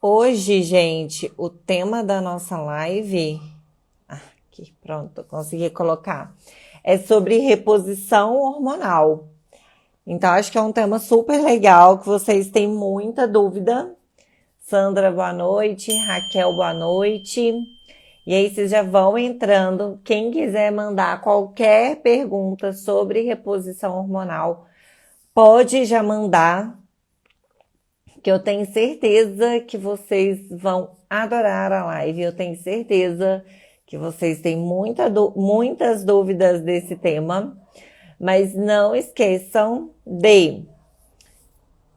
Hoje, gente, o tema da nossa live, aqui, pronto, consegui colocar, é sobre reposição hormonal. Então, acho que é um tema super legal, que vocês têm muita dúvida. Sandra, boa noite. Raquel, boa noite. E aí, vocês já vão entrando. Quem quiser mandar qualquer pergunta sobre reposição hormonal, pode já mandar, que eu tenho certeza que vocês vão adorar a live. Eu tenho certeza que vocês têm muitas dúvidas desse tema, mas não esqueçam de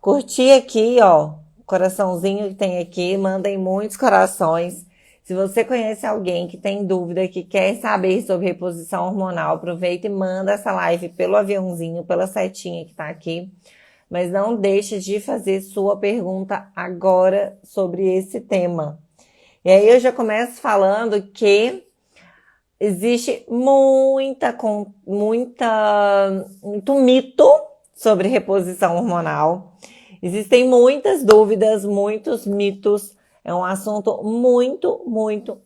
curtir aqui, ó, o coraçãozinho que tem aqui, mandem muitos corações. Se você conhece alguém que tem dúvida, que quer saber sobre reposição hormonal, aproveita e manda essa live pelo aviãozinho, pela setinha que tá aqui. Mas não deixe de fazer sua pergunta agora sobre esse tema. E aí eu já começo falando que existe muito mito sobre reposição hormonal. Existem muitas dúvidas, muitos mitos. É um assunto muito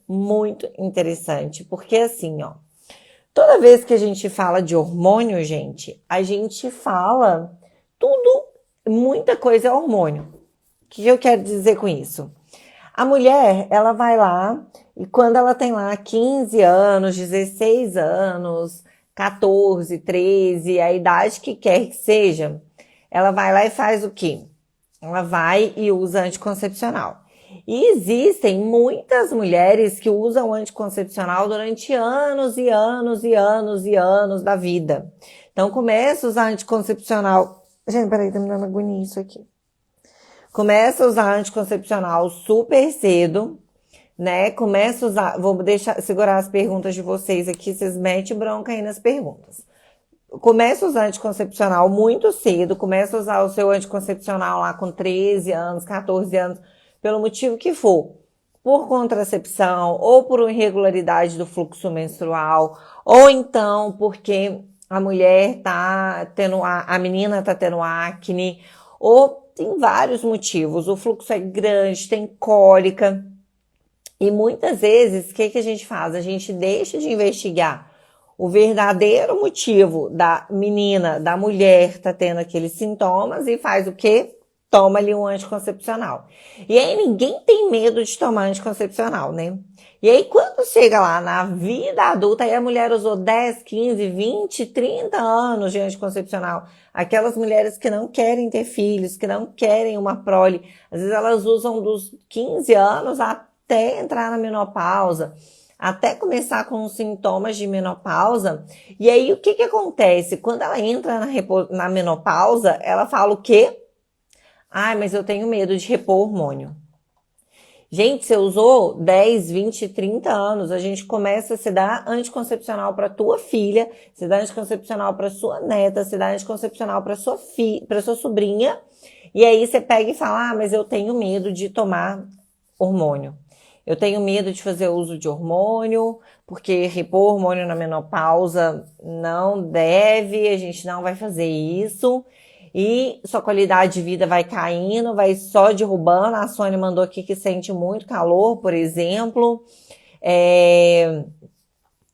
interessante. Porque assim, ó, toda vez que a gente fala de hormônio, gente, a gente fala tudo, muita coisa é hormônio. O que eu quero dizer com isso? A mulher, ela vai lá e quando ela tem lá 15 anos, 16 anos, 14, 13, a idade que quer que seja, ela vai lá e faz o quê? Ela vai e usa anticoncepcional. E existem muitas mulheres que usam anticoncepcional durante anos e anos e anos e anos da vida. Então, começa a usar anticoncepcional. Gente, peraí, tá me dando agonia isso aqui. Começa a usar anticoncepcional super cedo, né? Começa a usar... Vou segurar as perguntas de vocês aqui, vocês metem bronca aí nas perguntas. Começa a usar anticoncepcional muito cedo, começa a usar o seu anticoncepcional lá com 13 anos, 14 anos, pelo motivo que for. Por contracepção, ou por uma irregularidade do fluxo menstrual, ou então porque a mulher tá tendo, a menina tá tendo acne, ou tem vários motivos. O fluxo é grande, tem cólica. E muitas vezes, o que a gente faz? A gente deixa de investigar o verdadeiro motivo da menina, da mulher tá tendo aqueles sintomas e faz o quê? Toma ali um anticoncepcional. E aí ninguém tem medo de tomar anticoncepcional, né? E aí quando chega lá na vida adulta, aí a mulher usou 10, 15, 20, 30 anos de anticoncepcional. Aquelas mulheres que não querem ter filhos, que não querem uma prole, às vezes elas usam dos 15 anos até entrar na menopausa, até começar com os sintomas de menopausa. E aí o que acontece? Quando ela entra na menopausa, ela fala o quê? Mas eu tenho medo de repor hormônio. Gente, você usou 10, 20, 30 anos, a gente começa a se dar anticoncepcional para tua filha, se dá anticoncepcional para sua neta, se dá anticoncepcional para sua sobrinha, e aí você pega e fala, mas eu tenho medo de tomar hormônio. Eu tenho medo de fazer uso de hormônio, porque repor hormônio na menopausa não deve, a gente não vai fazer isso. E sua qualidade de vida vai caindo, vai só derrubando. A Sônia mandou aqui que sente muito calor, por exemplo.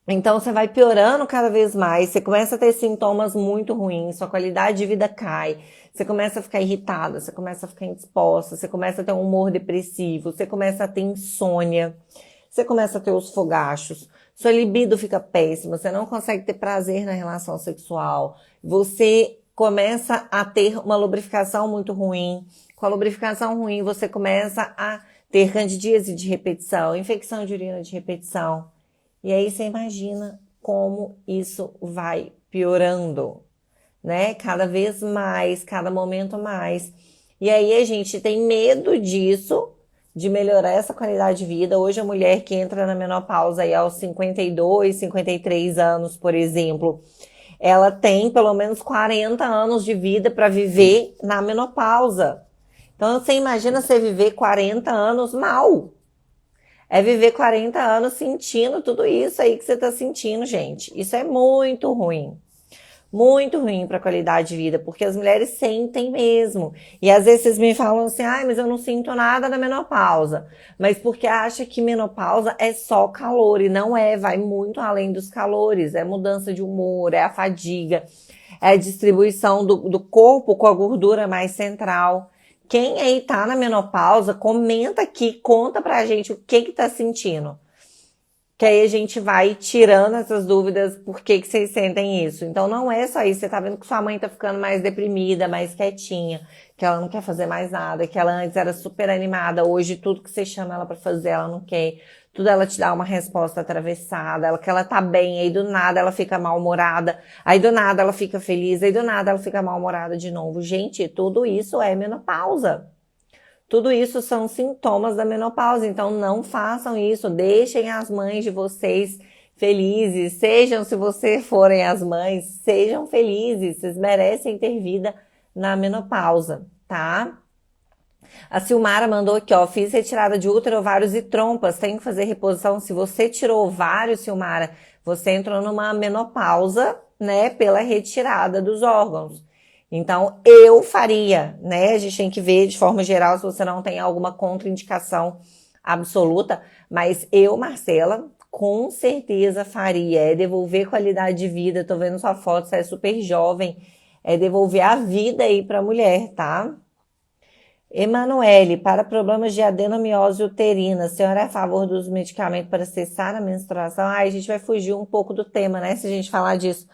Então, você vai piorando cada vez mais. Você começa a ter sintomas muito ruins, sua qualidade de vida cai. Você começa a ficar irritada, você começa a ficar indisposta, você começa a ter um humor depressivo, você começa a ter insônia, você começa a ter os fogachos. Sua libido fica péssima, você não consegue ter prazer na relação sexual. Você começa a ter uma lubrificação muito ruim. Com a lubrificação ruim, você começa a ter candidíase de repetição, infecção de urina de repetição. E aí você imagina como isso vai piorando, né? Cada vez mais, cada momento mais. E aí a gente tem medo disso, de melhorar essa qualidade de vida. Hoje a mulher que entra na menopausa aí aos 52, 53 anos, por exemplo, ela tem pelo menos 40 anos de vida para viver na menopausa. Então, você imagina você viver 40 anos mal. É viver 40 anos sentindo tudo isso aí que você está sentindo, gente. Isso é muito ruim. Muito ruim para a qualidade de vida, porque as mulheres sentem mesmo. E às vezes vocês me falam assim, ai, mas eu não sinto nada na menopausa. Mas porque acha que menopausa é só calor, e não é, vai muito além dos calores. É mudança de humor, é a fadiga, é a distribuição do corpo com a gordura mais central. Quem aí tá na menopausa, comenta aqui, conta pra gente o que tá sentindo. Que aí a gente vai tirando essas dúvidas, por que vocês sentem isso. Então não é só isso, você tá vendo que sua mãe tá ficando mais deprimida, mais quietinha, que ela não quer fazer mais nada, que ela antes era super animada, hoje tudo que você chama ela pra fazer, ela não quer. Tudo ela te dá uma resposta atravessada, que ela tá bem, aí do nada ela fica mal-humorada, aí do nada ela fica feliz, aí do nada ela fica mal-humorada de novo. Gente, tudo isso é menopausa. Tudo isso são sintomas da menopausa, então não façam isso, deixem as mães de vocês felizes, sejam, se vocês forem as mães, sejam felizes, vocês merecem ter vida na menopausa, tá? A Silmara mandou aqui, ó, fiz retirada de útero, ovários e trompas, tenho que fazer reposição. Se você tirou ovário, Silmara, você entrou numa menopausa, né, pela retirada dos órgãos. Então, eu faria, né? A gente tem que ver de forma geral se você não tem alguma contraindicação absoluta, mas eu, Marcela, com certeza faria. É devolver qualidade de vida. Tô vendo sua foto, você é super jovem. É devolver a vida aí pra mulher, tá? Emanuele, para problemas de adenomiose uterina, a senhora é a favor dos medicamentos para cessar a menstruação? Ai, a gente vai fugir um pouco do tema, né? Se a gente falar disso.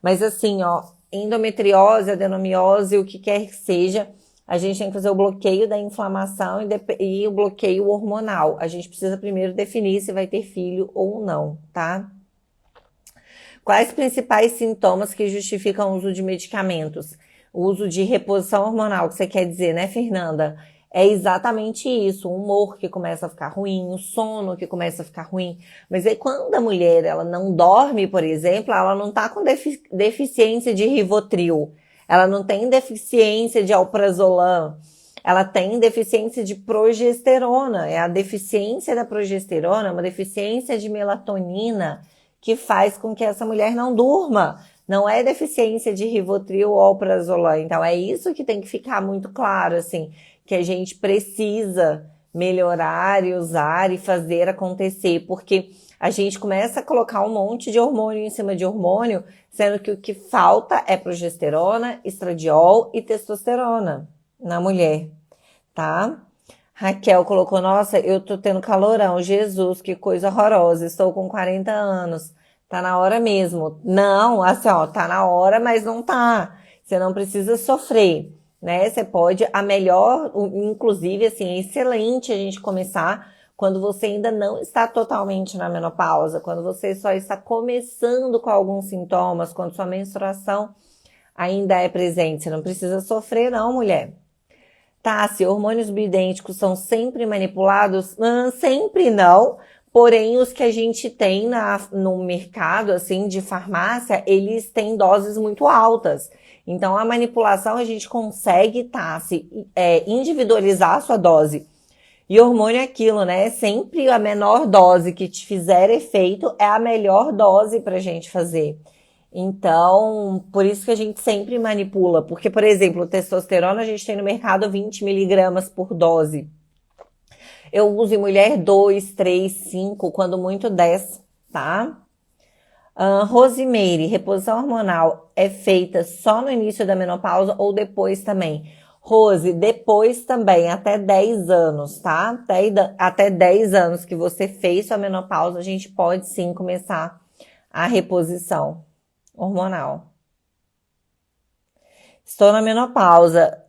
Mas assim, ó, endometriose, adenomiose, o que quer que seja, a gente tem que fazer o bloqueio da inflamação e o bloqueio hormonal. A gente precisa primeiro definir se vai ter filho ou não, tá? Quais principais sintomas que justificam o uso de medicamentos? O uso de reposição hormonal, que você quer dizer, né, Fernanda? É exatamente isso, o humor que começa a ficar ruim, o sono que começa a ficar ruim. Mas aí quando a mulher ela não dorme, por exemplo, ela não tá com deficiência de Rivotril, ela não tem deficiência de alprazolam, ela tem deficiência de progesterona. É a deficiência da progesterona, uma deficiência de melatonina que faz com que essa mulher não durma. Não é deficiência de Rivotril ou alprazolam. Então é isso que tem que ficar muito claro, assim, que a gente precisa melhorar e usar e fazer acontecer, porque a gente começa a colocar um monte de hormônio em cima de hormônio, sendo que o que falta é progesterona, estradiol e testosterona na mulher, tá? Raquel colocou, nossa, eu tô tendo calorão, Jesus, que coisa horrorosa, estou com 40 anos, tá na hora mesmo. Não, assim, ó, tá na hora, mas não tá. Você não precisa sofrer, né? Você pode, inclusive, assim, é excelente a gente começar quando você ainda não está totalmente na menopausa, quando você só está começando com alguns sintomas, quando sua menstruação ainda é presente. Você não precisa sofrer, não, mulher. Tá, se hormônios bioidênticos são sempre manipulados? Sempre não. Porém, os que a gente tem no mercado, assim, de farmácia, eles têm doses muito altas. Então, a manipulação, a gente consegue, tá, individualizar a sua dose. E hormônio é aquilo, né? Sempre a menor dose que te fizer efeito é a melhor dose pra gente fazer. Então, por isso que a gente sempre manipula. Porque, por exemplo, testosterona a gente tem no mercado 20 miligramas por dose. Eu uso em mulher 2, 3, 5, quando muito 10, tá? Rosemary, reposição hormonal é feita só no início da menopausa ou depois também? Rose, depois também, até 10 anos, tá? Até 10 anos que você fez sua menopausa, a gente pode sim começar a reposição hormonal. Estou na menopausa.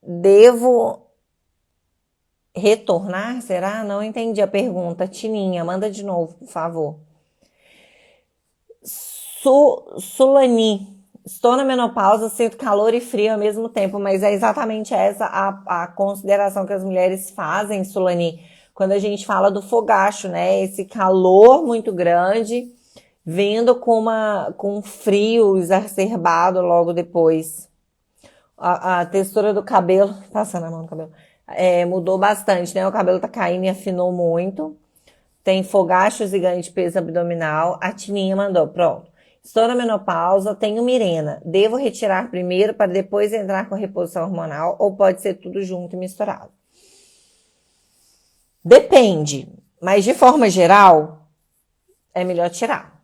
Devo retornar? Será? Não entendi a pergunta. Tininha, manda de novo, por favor. Sulani. Estou na menopausa, sinto calor e frio ao mesmo tempo, mas é exatamente essa a consideração que as mulheres fazem, Sulani, quando a gente fala do fogacho, né? Esse calor muito grande, vindo com frio exacerbado logo depois. A textura do cabelo, passando a mão no cabelo, mudou bastante, né? O cabelo tá caindo e afinou muito. Tem fogachos e ganho de peso abdominal. A Tininha mandou, pronto. Estou na menopausa, tenho Mirena. Devo retirar primeiro para depois entrar com reposição hormonal ou pode ser tudo junto e misturado? Depende, mas de forma geral, é melhor tirar,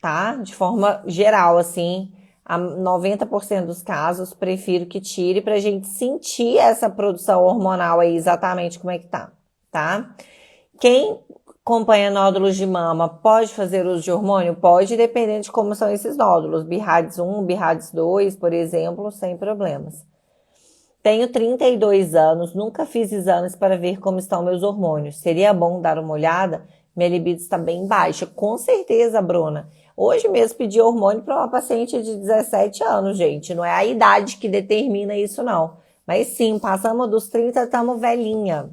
tá? De forma geral, assim, a 90% dos casos, prefiro que tire pra gente sentir essa produção hormonal aí exatamente como é que tá? Quem acompanha nódulos de mama pode fazer uso de hormônio? Pode, dependendo de como são esses nódulos. BIRADS 1, BIRADS 2, por exemplo, sem problemas. Tenho 32 anos, nunca fiz exames para ver como estão meus hormônios. Seria bom dar uma olhada? Minha libido está bem baixa. Com certeza, Bruna. Hoje mesmo pedi hormônio para uma paciente de 17 anos, gente. Não é a idade que determina isso, não. Mas sim, passamos dos 30, estamos velhinha.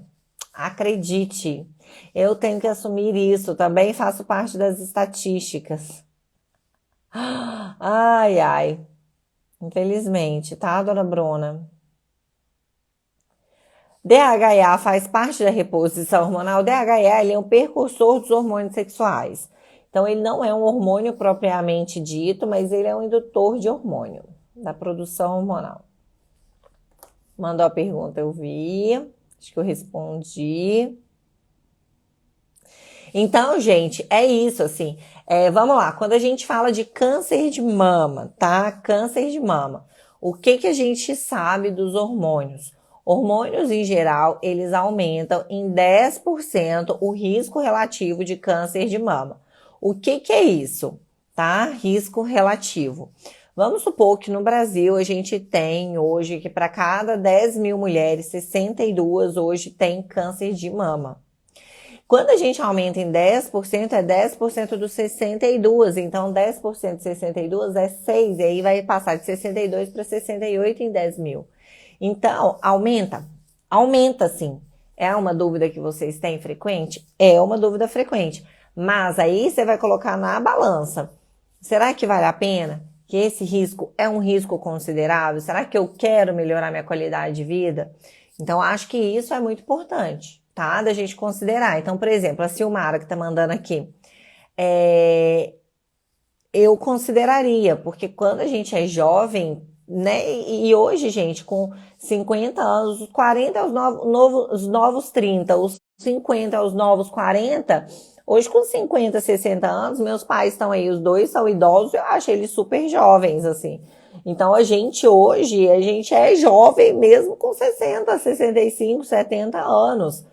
Acredite. Eu tenho que assumir isso. Também faço parte das estatísticas. Ai, ai. Infelizmente, tá, dona Bruna? DHA faz parte da reposição hormonal. O DHA ele é um precursor dos hormônios sexuais. Então, ele não é um hormônio propriamente dito, mas ele é um indutor de hormônio, da produção hormonal. Mandou a pergunta, eu vi. Acho que eu respondi. Então, gente, é isso, assim. Vamos lá, quando a gente fala de câncer de mama, tá? Câncer de mama. O que a gente sabe dos hormônios? Hormônios, em geral, eles aumentam em 10% o risco relativo de câncer de mama. O que é isso, tá? Risco relativo. Vamos supor que no Brasil a gente tem hoje que para cada 10 mil mulheres, 62 hoje tem câncer de mama. Quando a gente aumenta em 10%, é 10% dos 62. Então, 10% de 62 é 6. E aí vai passar de 62 para 68 em 10 mil. Então, aumenta? Aumenta, sim. É uma dúvida que vocês têm frequente? É uma dúvida frequente. Mas aí você vai colocar na balança. Será que vale a pena? Que esse risco é um risco considerável? Será que eu quero melhorar minha qualidade de vida? Então, acho que isso é muito importante, tá? Da gente considerar. Então, por exemplo, a Silmara que tá mandando aqui. Eu consideraria, porque quando a gente é jovem, né? E hoje, gente, com 50 anos, os 40 é os novos 30, os 50 é os novos 40. Hoje, com 50, 60 anos, meus pais estão aí, os dois são idosos, eu acho eles super jovens, assim. Então, a gente hoje, a gente é jovem mesmo com 60, 65, 70 anos.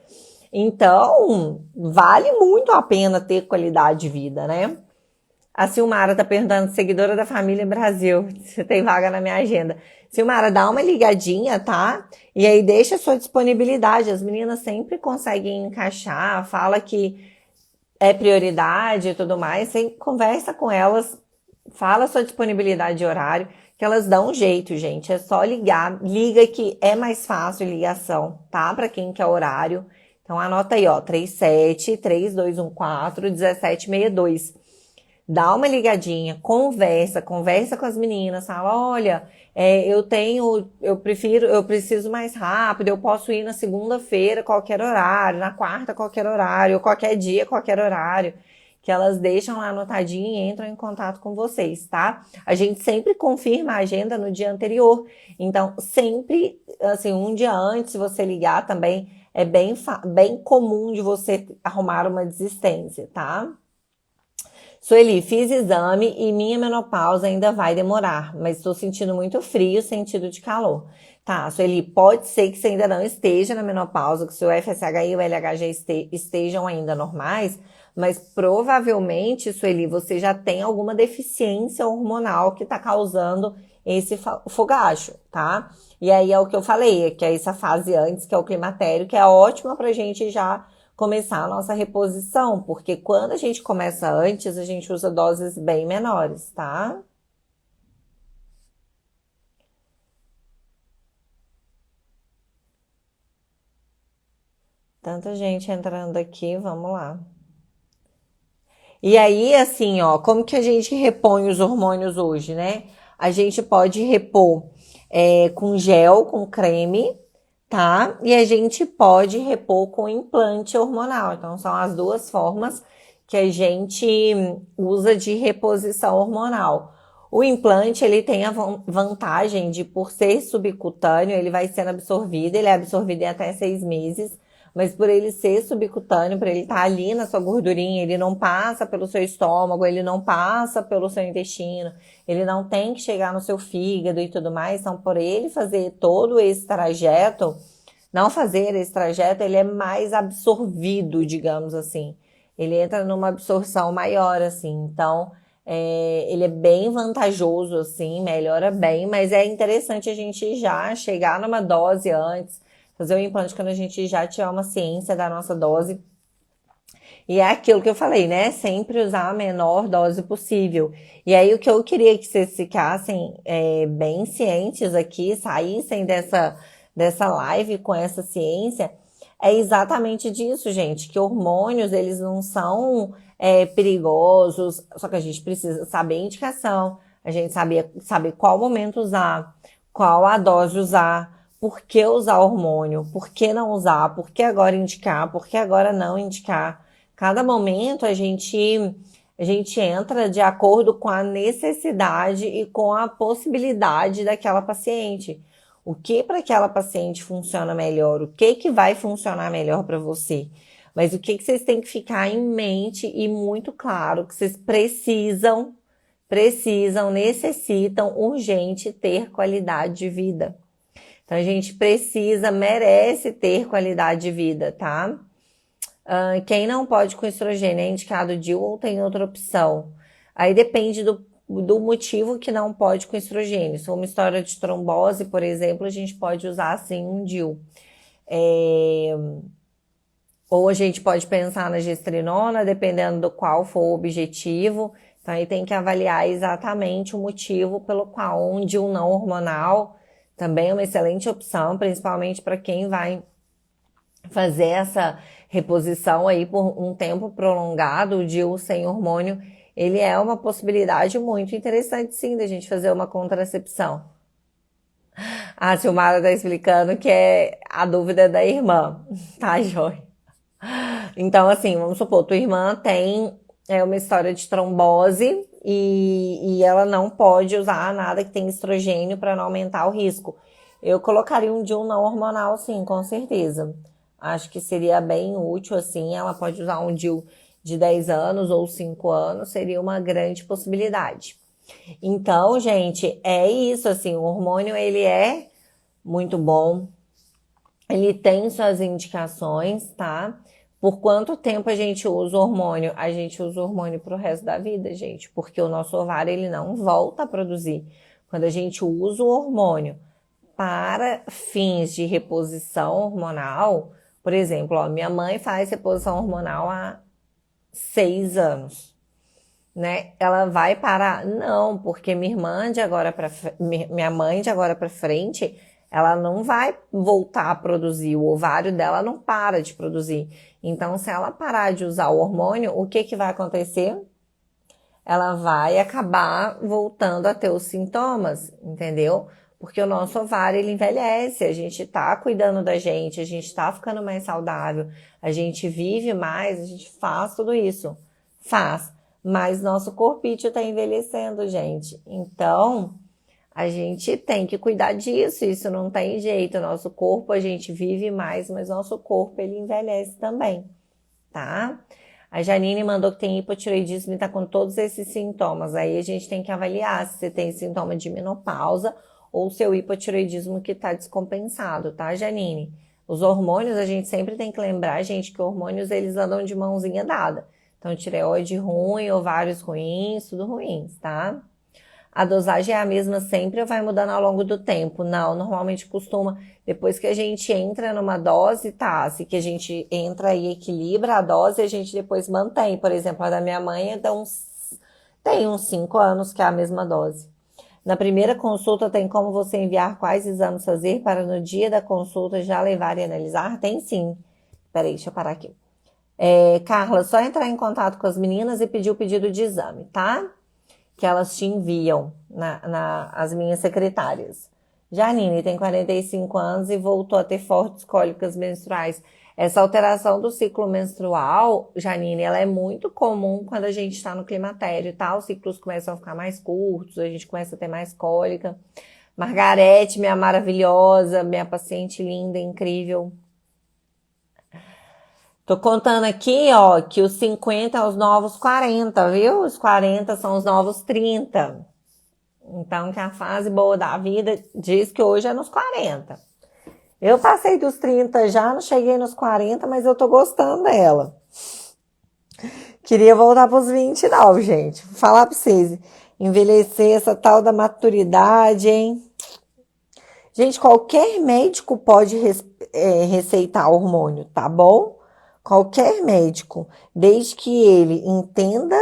Então, vale muito a pena ter qualidade de vida, né? A Silmara tá perguntando, seguidora da Família Brasil, se tem vaga na minha agenda. Silmara, dá uma ligadinha, tá? E aí deixa a sua disponibilidade. As meninas sempre conseguem encaixar, fala que é prioridade e tudo mais. Você conversa com elas, fala a sua disponibilidade de horário, que elas dão um jeito, gente. É só ligar. Liga que é mais fácil ligação, tá? Para quem quer horário. Então anota aí, ó, 37-3214-1762. Dá uma ligadinha, conversa com as meninas, fala, olha, eu preciso mais rápido, eu posso ir na segunda-feira, qualquer horário, na quarta, qualquer horário, ou qualquer dia, qualquer horário, que elas deixam lá anotadinho e entram em contato com vocês, tá? A gente sempre confirma a agenda no dia anterior, então sempre, assim, um dia antes, se você ligar também, é bem comum de você arrumar uma desistência, tá? Sueli, fiz exame e minha menopausa ainda vai demorar, mas estou sentindo muito frio, sentido de calor. Tá, Sueli, pode ser que você ainda não esteja na menopausa, que o seu FSH e o LH já estejam ainda normais, mas provavelmente, Sueli, você já tem alguma deficiência hormonal que está causando esse fogacho, tá? E aí é o que eu falei, que é essa fase antes, que é o climatério, que é ótima pra gente já começar a nossa reposição, porque quando a gente começa antes, a gente usa doses bem menores, tá? Tanta gente entrando aqui, vamos lá. E aí, assim, ó, como que a gente repõe os hormônios hoje, né? A gente pode repor com gel, com creme, tá? E a gente pode repor com implante hormonal. Então, são as duas formas que a gente usa de reposição hormonal. O implante, ele tem a vantagem de, por ser subcutâneo, ele vai sendo absorvido, ele é absorvido em até 6 meses, mas por ele ser subcutâneo, por ele estar ali na sua gordurinha, ele não passa pelo seu estômago, ele não passa pelo seu intestino, ele não tem que chegar no seu fígado e tudo mais, então por ele fazer todo esse trajeto, não fazer esse trajeto, ele é mais absorvido, digamos assim. Ele entra numa absorção maior, assim, então ele é bem vantajoso, assim, melhora bem, mas é interessante a gente já chegar numa dose antes, fazer o implante quando a gente já tiver uma ciência da nossa dose. E é aquilo que eu falei, né? Sempre usar a menor dose possível. E aí o que eu queria que vocês ficassem bem cientes aqui, saíssem dessa live com essa ciência, é exatamente disso, gente, que hormônios, eles não são perigosos, só que a gente precisa saber a indicação, a gente saber qual momento usar, qual a dose usar, por que usar hormônio, por que não usar, por que agora indicar, por que agora não indicar. Cada momento a gente entra de acordo com a necessidade e com a possibilidade daquela paciente. O que para aquela paciente funciona melhor? O que vai funcionar melhor para você? Mas o que vocês têm que ficar em mente e muito claro que vocês necessitam urgente ter qualidade de vida. Então a gente merece ter qualidade de vida, tá? Quem não pode com estrogênio é indicado DIU ou tem outra opção? Aí depende do motivo que não pode com estrogênio. Se for uma história de trombose, por exemplo, a gente pode usar sim um DIU. Ou a gente pode pensar na gestrinona, dependendo do qual for o objetivo. Então aí tem que avaliar exatamente o motivo pelo qual um DIU não hormonal também é uma excelente opção, principalmente para quem vai fazer essa reposição aí por um tempo prolongado. O DIU sem hormônio, ele é uma possibilidade muito interessante, sim, da gente fazer uma contracepção. A Silmara tá explicando que é a dúvida da irmã, tá, Joia? Então, assim, vamos supor, tua irmã tem uma história de trombose e ela não pode usar nada que tem estrogênio para não aumentar o risco. Eu colocaria um DIU não hormonal, sim, com certeza. Acho que seria bem útil, assim, ela pode usar um DIU de 10 anos ou 5 anos, seria uma grande possibilidade. Então, gente, é isso, assim, o hormônio, ele é muito bom, ele tem suas indicações, tá? Por quanto tempo a gente usa o hormônio? A gente usa o hormônio pro resto da vida, gente, porque o nosso ovário, ele não volta a produzir. Quando a gente usa o hormônio para fins de reposição hormonal, por exemplo, ó, minha mãe faz reposição hormonal há 6 anos, né? Ela vai parar? Não, porque minha mãe de agora para frente, ela não vai voltar a produzir, o ovário dela não para de produzir. Então, se ela parar de usar o hormônio, o que vai acontecer? Ela vai acabar voltando a ter os sintomas, entendeu? Porque o nosso ovário, ele envelhece, a gente tá cuidando da gente, a gente tá ficando mais saudável, a gente vive mais, a gente faz tudo isso. Faz. Mas nosso corpício tá envelhecendo, gente. Então, a gente tem que cuidar disso, isso não tem jeito. Nosso corpo, a gente vive mais, mas nosso corpo, ele envelhece também, tá? A Janine mandou que tem hipotireoidismo e tá com todos esses sintomas. Aí a gente tem que avaliar se você tem sintoma de menopausa ou seu hipotireoidismo que tá descompensado, tá, Janine? Os hormônios, a gente sempre tem que lembrar, gente, que hormônios, eles andam de mãozinha dada. Então, tireoide ruim, ovários ruins, tudo ruins, tá? A dosagem é a mesma sempre ou vai mudando ao longo do tempo? Não, normalmente costuma, depois que a gente entra numa dose, tá? Se que a gente entra e equilibra a dose, a gente depois mantém. Por exemplo, a da minha mãe tem uns 5 anos que é a mesma dose. Na primeira consulta, tem como você enviar quais exames fazer para no dia da consulta já levar e analisar? Tem sim. Peraí, deixa eu parar aqui. Carla, só entrar em contato com as meninas e pedir o pedido de exame, tá? Que elas te enviam, as minhas secretárias. Janine tem 45 anos e voltou a ter fortes cólicas menstruais. Essa alteração do ciclo menstrual, Janine, ela é muito comum quando a gente está no climatério, tá? Os ciclos começam a ficar mais curtos, a gente começa a ter mais cólica. Margarete, minha maravilhosa, minha paciente linda, incrível. Tô contando aqui, ó, que os 50 é os novos 40, viu? Os 40 são os novos 30. Então, que a fase boa da vida diz que hoje é nos 40. Eu passei dos 30 já, não cheguei nos 40, mas eu tô gostando dela. Queria voltar pros 20 não, gente. Vou falar pra vocês. Envelhecer, essa tal da maturidade, hein? Gente, qualquer médico pode receitar hormônio, tá bom? Qualquer médico, desde que ele entenda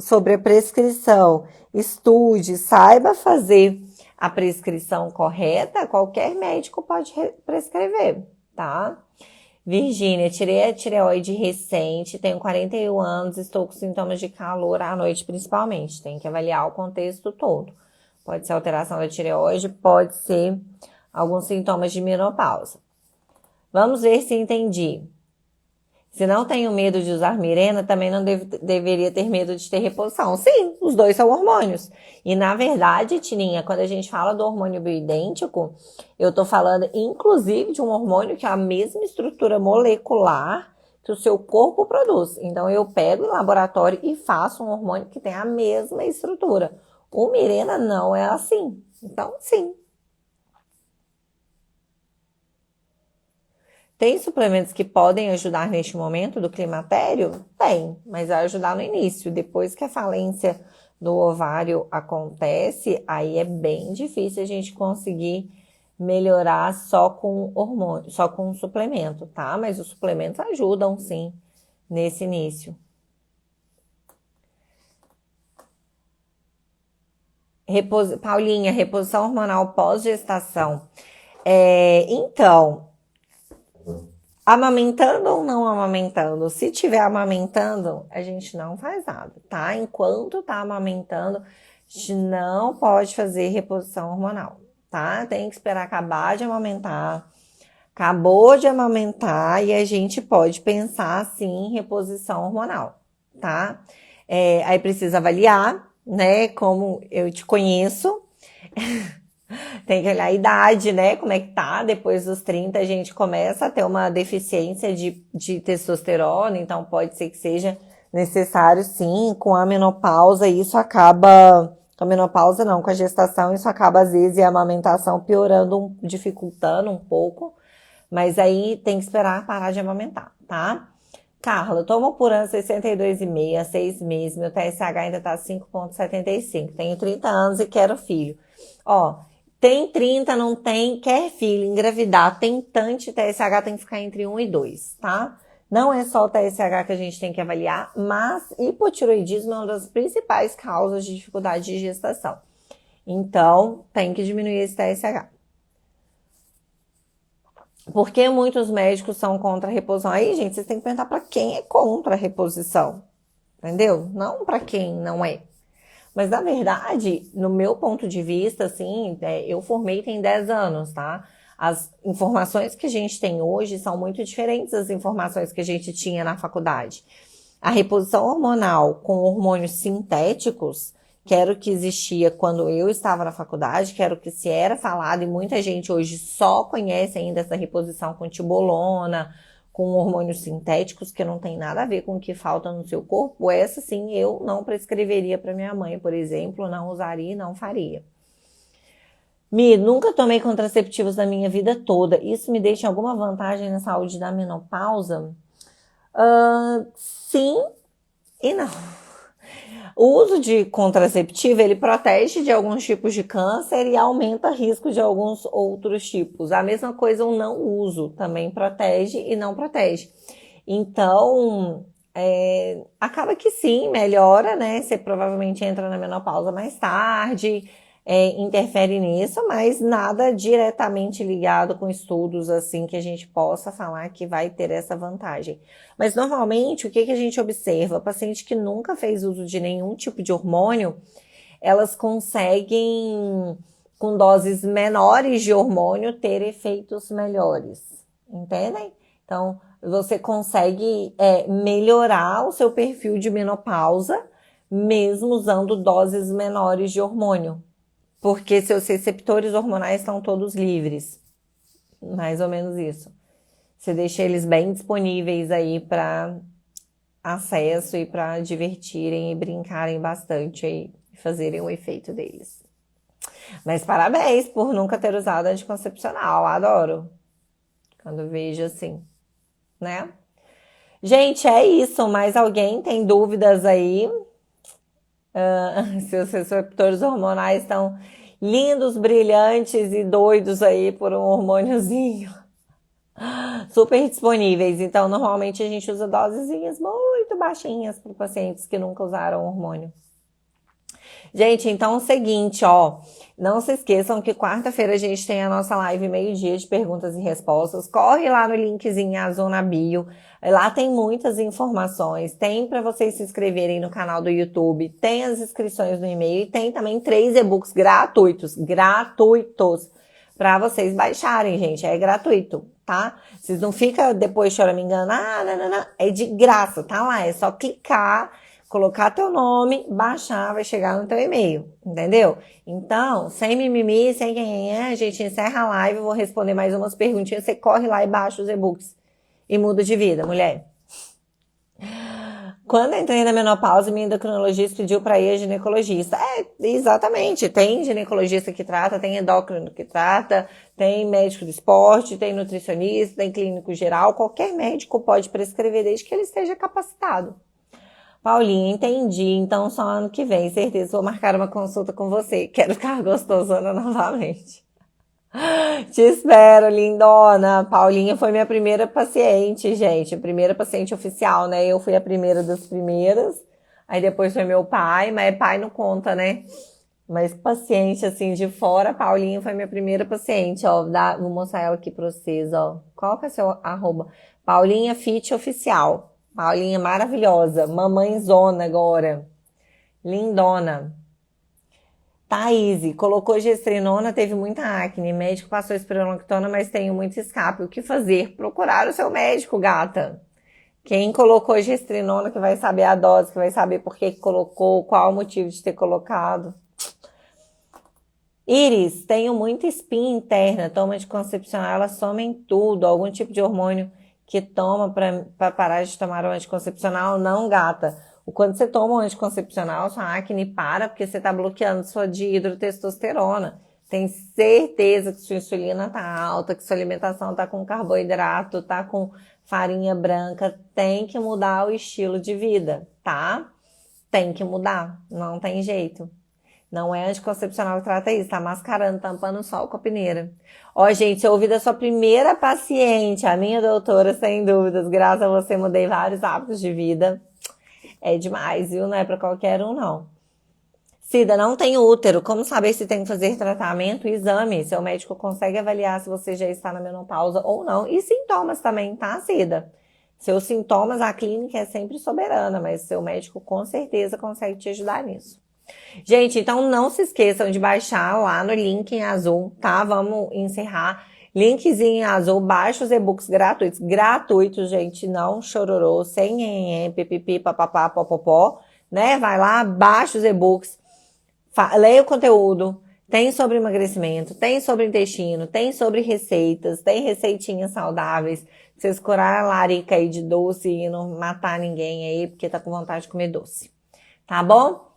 sobre a prescrição, estude, saiba fazer a prescrição correta, qualquer médico pode prescrever, tá? Virgínia, tirei a tireoide recente, tenho 41 anos, estou com sintomas de calor à noite principalmente. Tem que avaliar o contexto todo. Pode ser alteração da tireoide, pode ser alguns sintomas de menopausa. Vamos ver se entendi. Se não tenho medo de usar Mirena, também não deveria ter medo de ter reposição. Sim, os dois são hormônios. E na verdade, Tininha, quando a gente fala do hormônio bioidêntico, eu tô falando inclusive de um hormônio que é a mesma estrutura molecular que o seu corpo produz. Então eu pego em laboratório e faço um hormônio que tem a mesma estrutura. O Mirena não é assim. Então, sim. Tem suplementos que podem ajudar neste momento do climatério? Tem, mas vai ajudar no início. Depois que a falência do ovário acontece, aí é bem difícil a gente conseguir melhorar só com hormônio, só com suplemento, tá? Mas os suplementos ajudam sim nesse início. Paulinha, reposição hormonal pós-gestação. Então, amamentando ou não amamentando? Se tiver amamentando, a gente não faz nada, tá? Enquanto tá amamentando, a gente não pode fazer reposição hormonal, tá? Tem que esperar acabar de amamentar. Acabou de amamentar e a gente pode pensar, assim, em reposição hormonal, tá? Aí precisa avaliar, né? Como eu te conheço. Tem que olhar a idade, né? Como é que tá? Depois dos 30, a gente começa a ter uma deficiência de testosterona, então pode ser que seja necessário, sim, com a menopausa, isso acaba... Com a menopausa não, com a gestação, isso acaba, às vezes, a amamentação piorando, dificultando um pouco, mas aí tem que esperar parar de amamentar, tá? Carla, tomo por ano 62,5 há 6 meses, meu TSH ainda tá 5,75, tenho 30 anos e quero filho. Ó, tem 30, não tem, quer filho, engravidar, tentante, TSH tem que ficar entre 1 e 2, tá? Não é só o TSH que a gente tem que avaliar, mas hipotiroidismo é uma das principais causas de dificuldade de gestação. Então, tem que diminuir esse TSH. Por que muitos médicos são contra a reposição? Aí, gente, vocês têm que perguntar para quem é contra a reposição, entendeu? Não para quem não é. Mas, na verdade, no meu ponto de vista, assim, eu formei tem 10 anos, tá? As informações que a gente tem hoje são muito diferentes das informações que a gente tinha na faculdade. A reposição hormonal com hormônios sintéticos, que era o que existia quando eu estava na faculdade, que era o que se era falado, e muita gente hoje só conhece ainda essa reposição com tibolona, com hormônios sintéticos, que não tem nada a ver com o que falta no seu corpo. Essa sim eu não prescreveria para minha mãe, por exemplo, não usaria e não faria. Nunca tomei contraceptivos na minha vida toda. Isso me deixa alguma vantagem na saúde da menopausa? Sim e não. O uso de contraceptivo, ele protege de alguns tipos de câncer e aumenta o risco de alguns outros tipos. A mesma coisa o não uso, também protege e não protege. Então, acaba que sim, melhora, né? Você provavelmente entra na menopausa mais tarde, interfere nisso, mas nada diretamente ligado com estudos assim que a gente possa falar que vai ter essa vantagem. Mas normalmente o que a gente observa? Paciente que nunca fez uso de nenhum tipo de hormônio, elas conseguem, com doses menores de hormônio, ter efeitos melhores, entendem? Então, você consegue melhorar o seu perfil de menopausa, mesmo usando doses menores de hormônio. Porque seus receptores hormonais estão todos livres. Mais ou menos isso. Você deixa eles bem disponíveis aí para acesso e para divertirem e brincarem bastante aí e fazerem o efeito deles. Mas parabéns por nunca ter usado anticoncepcional, adoro. Quando vejo assim, né? Gente, é isso. Mais alguém tem dúvidas aí? Seus receptores hormonais estão lindos, brilhantes e doidos aí por um hormôniozinho. Super disponíveis. Então, normalmente a gente usa dosezinhas muito baixinhas para pacientes que nunca usaram hormônio. Gente, então é o seguinte, ó. Não se esqueçam que quarta-feira a gente tem a nossa live meio-dia de perguntas e respostas. Corre lá no linkzinho azul na bio. Lá tem muitas informações. Tem para vocês se inscreverem no canal do YouTube. Tem as inscrições no e-mail. E tem também 3 e-books gratuitos. Gratuitos. Para vocês baixarem, gente. É gratuito, tá? Vocês não ficam depois choramingando. Não. É de graça, tá lá. É só clicar, colocar teu nome, baixar, vai chegar no teu e-mail, entendeu? Então, sem mimimi, sem quem a gente encerra a live, eu vou responder mais umas perguntinhas, você corre lá e baixa os e-books e muda de vida, mulher. Quando eu entrei na menopausa, minha endocrinologista pediu para ir a ginecologista. Exatamente, tem ginecologista que trata, tem endócrino que trata, tem médico do esporte, tem nutricionista, tem clínico geral, qualquer médico pode prescrever desde que ele esteja capacitado. Paulinha, entendi. Então, só ano que vem, certeza, vou marcar uma consulta com você. Quero ficar gostosona novamente. Te espero, lindona. Paulinha foi minha primeira paciente, gente. A primeira paciente oficial, né? Eu fui a primeira das primeiras. Aí depois foi meu pai, mas pai não conta, né? Mas paciente, assim, de fora, a Paulinha foi minha primeira paciente, ó. Vou mostrar ela aqui pra vocês, ó. Qual que é o seu arroba? Paulinha Fit Oficial. Paulinha maravilhosa, mamãezona agora, lindona. Thaís, colocou gestrinona, teve muita acne, médico passou espironolactona, mas tenho muito escape. O que fazer? Procurar o seu médico, gata. Quem colocou gestrinona que vai saber a dose, que vai saber por que colocou, qual o motivo de ter colocado. Iris, tenho muita espinha interna, toma anticoncepcional, ela soma em tudo, algum tipo de hormônio que toma para parar de tomar o anticoncepcional, não, gata. Quando você toma o anticoncepcional, sua acne para porque você está bloqueando sua dihidrotestosterona. Tem certeza que sua insulina tá alta, que sua alimentação tá com carboidrato, tá com farinha branca. Tem que mudar o estilo de vida, tá? Tem que mudar, não tem jeito. Não é anticoncepcional que trata isso, tá mascarando, tampando só com a peneira. Ó, gente, eu ouvi da sua primeira paciente, a minha doutora, sem dúvidas. Graças a você, mudei vários hábitos de vida. É demais, viu? Não é pra qualquer um, não. Cida, não tem útero. Como saber se tem que fazer tratamento? Exame. Seu médico consegue avaliar se você já está na menopausa ou não. E sintomas também, tá, Cida? Seus sintomas, a clínica é sempre soberana, mas seu médico com certeza consegue te ajudar nisso. Gente, então não se esqueçam de baixar lá no link em azul, tá? Vamos encerrar. Linkzinho em azul, baixa os e-books gratuitos. Gratuitos, gente, não chororô, sem pipipi, papapá, popopó, né? Vai lá, baixa os e-books, leia o conteúdo. Tem sobre emagrecimento, tem sobre intestino, tem sobre receitas, tem receitinhas saudáveis. Vocês curarem a larica aí de doce e não matar ninguém aí, porque tá com vontade de comer doce. Tá bom?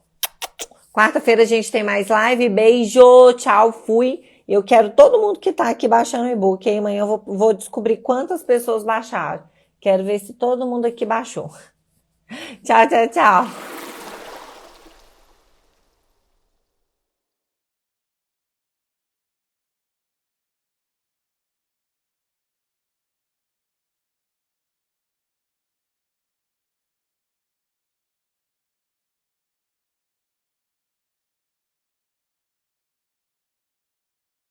Quarta-feira a gente tem mais live. Beijo, tchau, fui. Eu quero todo mundo que tá aqui baixando o e-book. Aí amanhã eu vou descobrir quantas pessoas baixaram. Quero ver se todo mundo aqui baixou. Tchau, tchau, tchau.